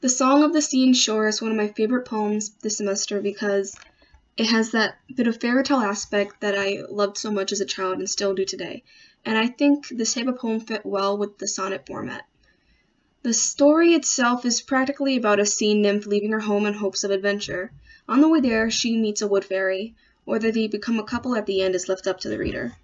The Song of the Sea and Shore is one of my favorite poems this semester because it has that bit of fairy tale aspect that I loved so much as a child and still do today. And I think this type of poem fit well with the sonnet format. The story itself is practically about a sea nymph leaving her home in hopes of adventure. On the way there, she meets a wood fairy. Whether they become a couple at the end is left up to the reader.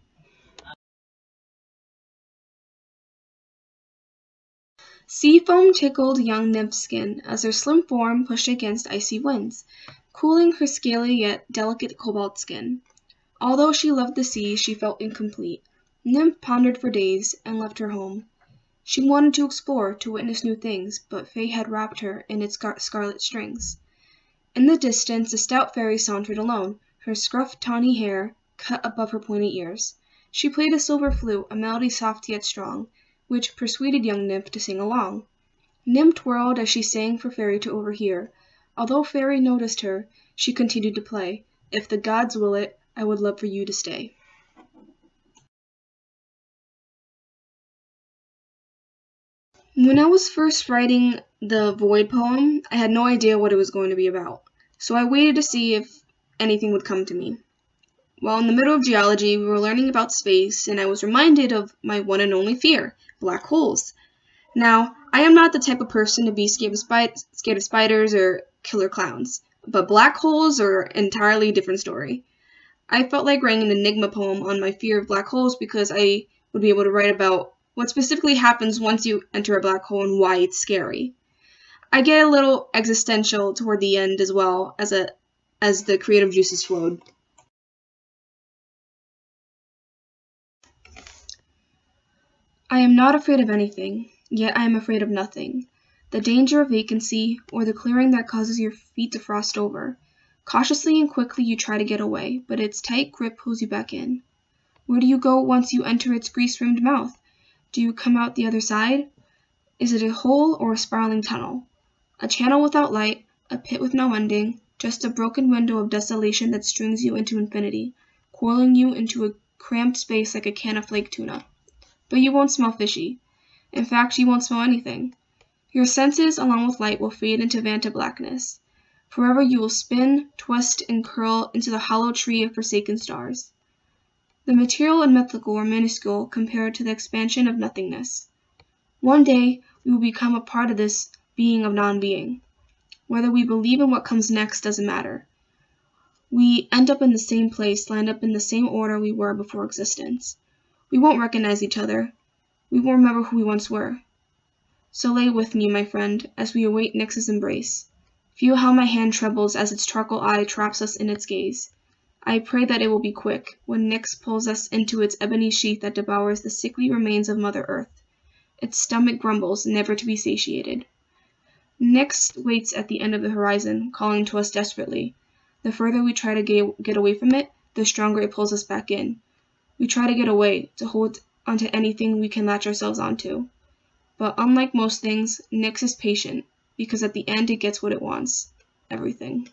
Sea foam tickled young nymph's skin as her slim form pushed against icy winds, cooling her scaly yet delicate cobalt skin. Although she loved the sea, she felt incomplete. Nymph pondered for days and left her home. She wanted to explore, to witness new things, but fate had wrapped her in its scarlet strings. In the distance, a stout fairy sauntered alone, her scruff tawny hair cut above her pointy ears. She played a silver flute, a melody soft yet strong, which persuaded young Nymph to sing along. Nymph twirled as she sang for Fairy to overhear. Although Fairy noticed her, she continued to play. If the gods will it, I would love for you to stay. When I was first writing the Void poem, I had no idea what it was going to be about, so I waited to see if anything would come to me. While in the middle of geology, we were learning about space, and I was reminded of my one and only fear, black holes. Now, I am not the type of person to be scared of spiders or killer clowns, but black holes are an entirely different story. I felt like writing an enigma poem on my fear of black holes because I would be able to write about what specifically happens once you enter a black hole and why it's scary. I get a little existential toward the end as well as the creative juices flowed. I am not afraid of anything, yet I am afraid of nothing. The danger of vacancy, or the clearing that causes your feet to frost over. Cautiously and quickly you try to get away, but its tight grip pulls you back in. Where do you go once you enter its grease-rimmed mouth? Do you come out the other side? Is it a hole or a spiraling tunnel? A channel without light, a pit with no ending, just a broken window of desolation that strings you into infinity, coiling you into a cramped space like a can of flake tuna. But you won't smell fishy. In fact, you won't smell anything. Your senses, along with light, will fade into Vanta blackness. Forever you will spin, twist, and curl into the hollow tree of forsaken stars. The material and mythical are minuscule compared to the expansion of nothingness. One day, we will become a part of this being of non-being. Whether we believe in what comes next doesn't matter. We end up in the same place, land up in the same order we were before existence. We won't recognize each other. We won't remember who we once were. So lay with me, my friend, as we await Nyx's embrace. Feel how my hand trembles as its charcoal eye traps us in its gaze. I pray that it will be quick, when Nyx pulls us into its ebony sheath that devours the sickly remains of Mother Earth. Its stomach grumbles, never to be satiated. Nyx waits at the end of the horizon, calling to us desperately. The further we try to get away from it, the stronger it pulls us back in. We try to get away, to hold onto anything we can latch ourselves onto. But unlike most things, Nyx is patient, because at the end it gets what it wants. Everything.